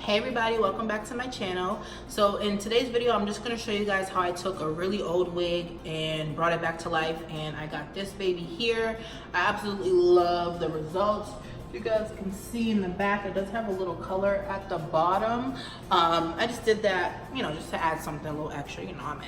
Hey everybody, welcome back to my channel. So in today's video, I'm just going to show you guys how I took a really old wig and brought it back to life, and I got this baby here. I absolutely love the results. You guys can see in the back, it does have a little color at the bottom. I just did that, just to add something a little extra. I'm an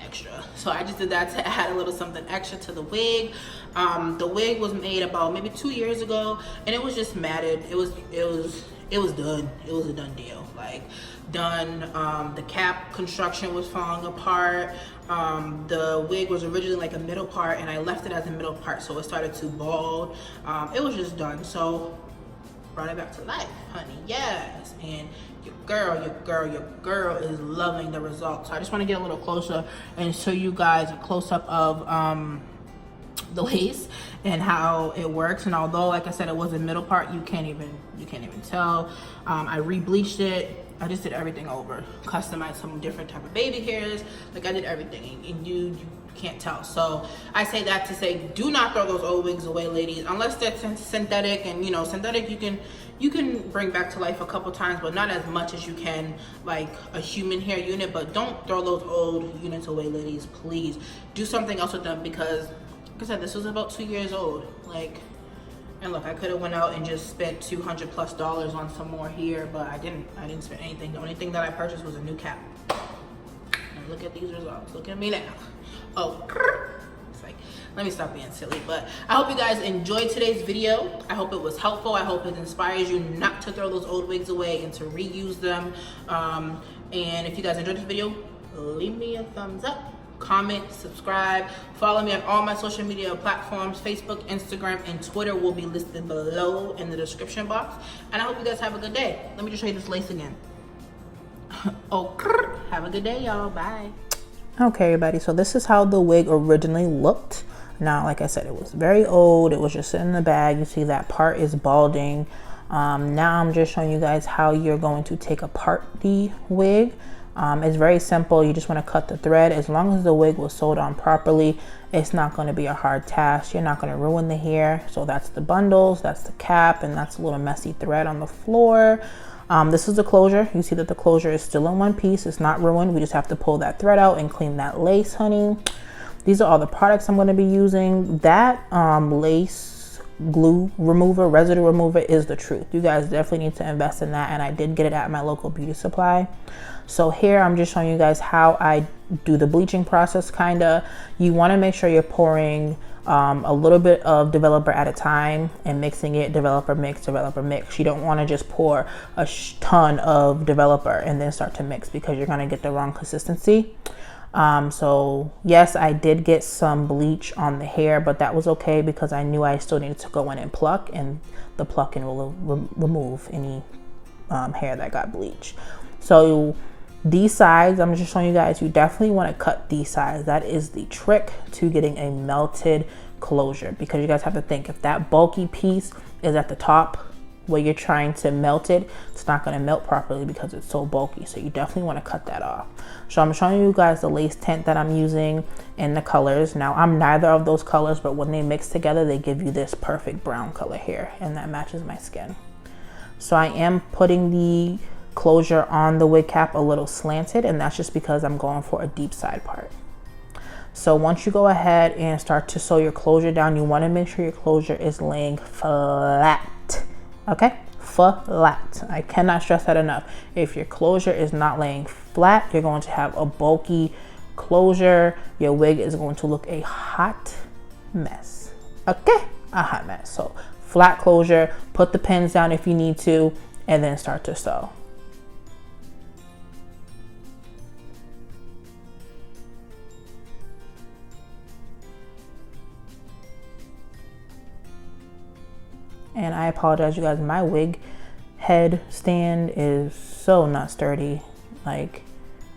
extra. So I just did that to add a little something extra to the wig. The wig was made about maybe 2 years ago, and it was just matted. It was done. It was a done deal. The cap construction was falling apart. The wig was originally like a middle part, and I left it as a middle part, so it started to bald. It was just done. So brought it back to life, honey. Yes. And your girl is loving the results. So I just want to get a little closer and show you guys a close-up of the lace and how it works. And although, like I said, it was a middle part, you can't even tell. I re-bleached it. I just did everything over, customized some different type of baby hairs. Like, I did everything, and you can't tell. So I say that to say, do not throw those old wigs away, ladies, unless they're synthetic. And synthetic you can bring back to life a couple times, but not as much as you can like a human hair unit. But don't throw those old units away, ladies. Please do something else with them, because like I said, this was about 2 years old. And look, I could have went out and just spent $200+ on some more here, but I didn't spend anything. The only thing that I purchased was a new cap. And look at these results. Look at me now. Oh, it's like, let me stop being silly. But I hope you guys enjoyed today's video. I hope it was helpful. I hope it inspires you not to throw those old wigs away and to reuse them. And if you guys enjoyed this video, leave me a thumbs up. Comment, subscribe, follow me on all my social media platforms. Facebook, Instagram, and Twitter will be listed below in the description box. And I hope you guys have a good day. Let me just show you this lace again. Oh, have a good day, y'all. Bye. Okay, everybody, so this is how the wig originally looked. Now, like I said, it was very old. It was just sitting in the bag. You see that part is balding. Now I'm just showing you guys how you're going to take apart the wig. It's very simple. You just want to cut the thread. As long as the wig was sewed on properly, it's not going to be a hard task. You're not going to ruin the hair. So that's the bundles, that's the cap, and that's a little messy thread on the floor. This is the closure. You see that the closure is still in one piece. It's not ruined. We just have to pull that thread out and clean that lace, honey. These are all the products I'm going to be using. That lace glue remover, residue remover, is the truth. You guys definitely need to invest in that, and I did get it at my local beauty supply. So here I'm just showing you guys how I do the bleaching process. You want to make sure you're pouring a little bit of developer at a time and mixing it, developer mix. You don't want to just pour a ton of developer and then start to mix, because you're going to get the wrong consistency. So yes, I did get some bleach on the hair, but that was okay, because I knew I still needed to go in and pluck, and the plucking will remove any hair that got bleached. So these sides, I'm just showing you guys, you definitely want to cut these sides. That is the trick to getting a melted closure, because you guys have to think, if that bulky piece is at the top where you're trying to melt it, it's not going to melt properly because it's so bulky. So you definitely want to cut that off. So I'm showing you guys the lace tint that I'm using and the colors. Now, I'm neither of those colors, but when they mix together, they give you this perfect brown color here, and that matches my skin. So I am putting the closure on the wig cap a little slanted, and that's just because I'm going for a deep side part. So once you go ahead and start to sew your closure down, you want to make sure your closure is laying flat. Okay, flat. I cannot stress that enough. If your closure is not laying flat, you're going to have a bulky closure. Your wig is going to look a hot mess. Okay, a hot mess. So flat closure, put the pins down if you need to, and then start to sew. And I apologize, you guys, my wig head stand is so not sturdy. Like,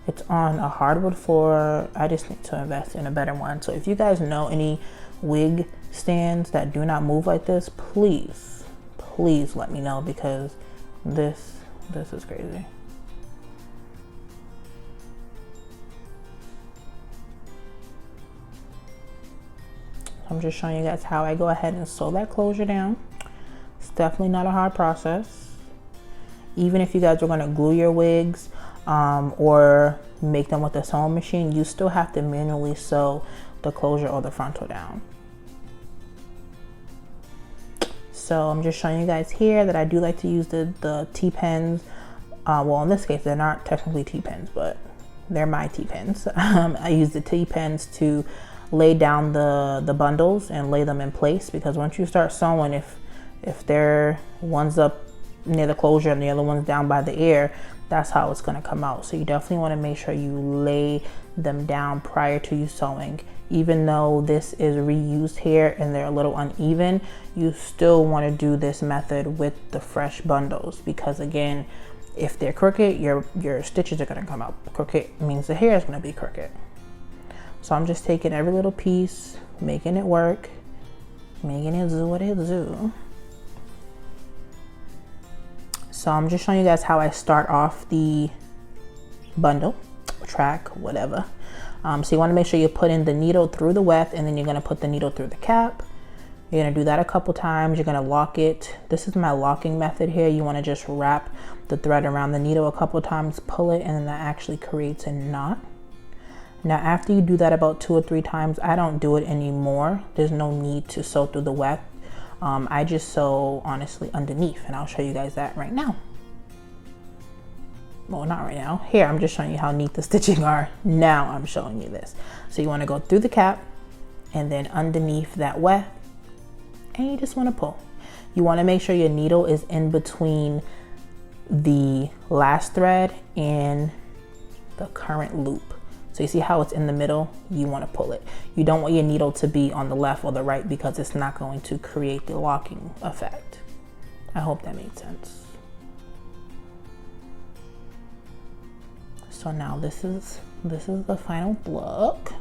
it's on a hardwood floor. I just need to invest in a better one. So if you guys know any wig stands that do not move like this, please let me know, because this is crazy. I'm just showing you guys how I go ahead and sew that closure down. It's definitely not a hard process. even if you guys are going to glue your wigs or make them with a sewing machine, you still have to manually sew the closure or the frontal down. So I'm just showing you guys here that I do like to use the T-pins. Well, in this case, they're not technically T-pins, but they're my T-pins. I use the T-pins to lay down the bundles and lay them in place, because once you start sewing, if they're one's up near the closure and the other one's down by the ear, that's how it's going to come out. So you definitely want to make sure you lay them down prior to you sewing. Even though this is reused hair and they're a little uneven, you still want to do this method with the fresh bundles, because again, if they're crooked, your stitches are going to come out crooked. Means the hair is going to be crooked. So I'm just taking every little piece, making it work, making it do what it do. So I'm just showing you guys how I start off the bundle, track, whatever. So you want to make sure you put in the needle through the weft, and then you're going to put the needle through the cap. You're going to do that a couple times. You're going to lock it. This is my locking method here. You want to just wrap the thread around the needle a couple times, pull it, and then that actually creates a knot. Now after you do that about 2 or 3 times, I don't do it anymore. There's no need to sew through the weft. I just sew honestly underneath, and I'll show you guys that right now. Well, not right now. Here, I'm just showing you how neat the stitching are. Now I'm showing you this. So you want to go through the cap and then underneath that weft, and you just want to pull. You want to make sure your needle is in between the last thread and the current loop. So you see how it's in the middle? You want to pull it. You don't want your needle to be on the left or the right, because it's not going to create the locking effect. I hope that made sense. So now this is the final look.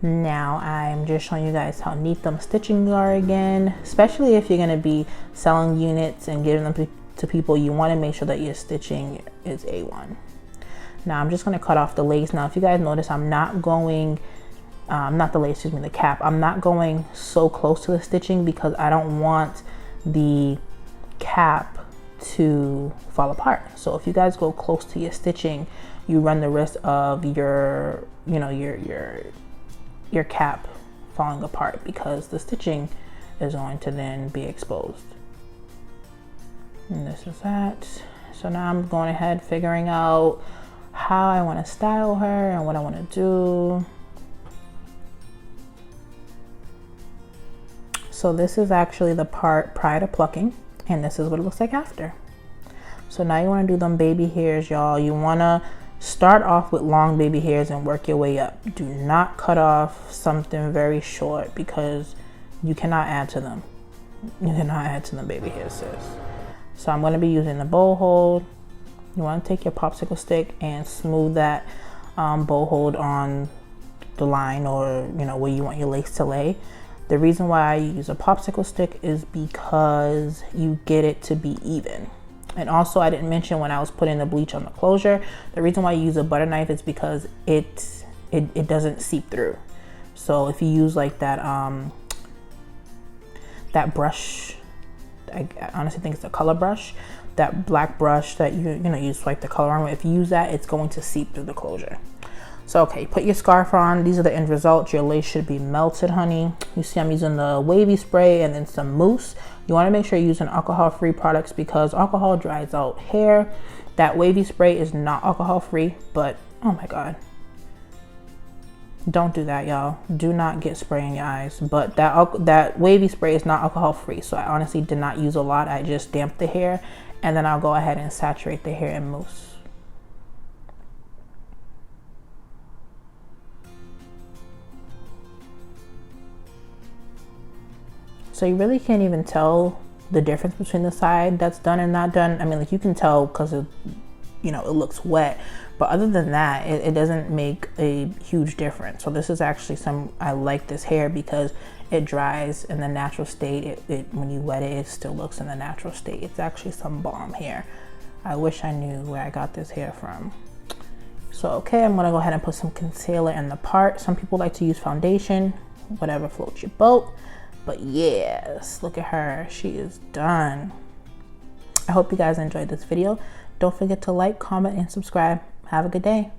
Now I'm just showing you guys how neat them stitching are again, especially if you're going to be selling units and giving them to people. You want to make sure that your stitching is A1. Now I'm just going to cut off the lace. Now if you guys notice, I'm not going, not the lace, excuse me, the cap. I'm not going so close to the stitching because I don't want the cap to fall apart. So if you guys go close to your stitching, you run the risk of your cap falling apart, because the stitching is going to then be exposed. And this is that. So now I'm going ahead figuring out how I want to style her and what I want to do. So this is actually the part prior to plucking, and this is what it looks like after. So now you want to do them baby hairs, y'all. You want to start off with long baby hairs and work your way up. Do not cut off something very short, because you cannot add to them. You cannot add to them baby hairs, sis. So I'm going to be using the bow hold. You want to take your popsicle stick and smooth that bow hold on the line, or where you want your lace to lay. The reason why I use a popsicle stick is because you get it to be even. And also, I didn't mention when I was putting the bleach on the closure, the reason why you use a butter knife is because it doesn't seep through. So if you use like that that brush, I honestly think it's a color brush, that black brush that you swipe the color on. If you use that, it's going to seep through the closure. So okay, put your scarf on. These are the end results. Your lace should be melted, honey. You see I'm using the wavy spray and then some mousse. You want to make sure you're using alcohol-free products, because alcohol dries out hair. That wavy spray is not alcohol-free, but oh my god, don't do that, y'all. Do not get spray in your eyes. But that wavy spray is not alcohol-free, so I honestly did not use a lot. I just damped the hair, and then I'll go ahead and saturate the hair in mousse. So you really can't even tell the difference between the side that's done and not done. I mean, like, you can tell because it looks wet, but other than that, it doesn't make a huge difference. So this is actually I like this hair because it dries in the natural state. When you wet it, it still looks in the natural state. It's actually some bomb hair. I wish I knew where I got this hair from. So okay, I'm gonna go ahead and put some concealer in the part. Some people like to use foundation, whatever floats your boat. But yes, look at her, she is done. I hope you guys enjoyed this video. Don't forget to like, comment, and subscribe. Have a good day.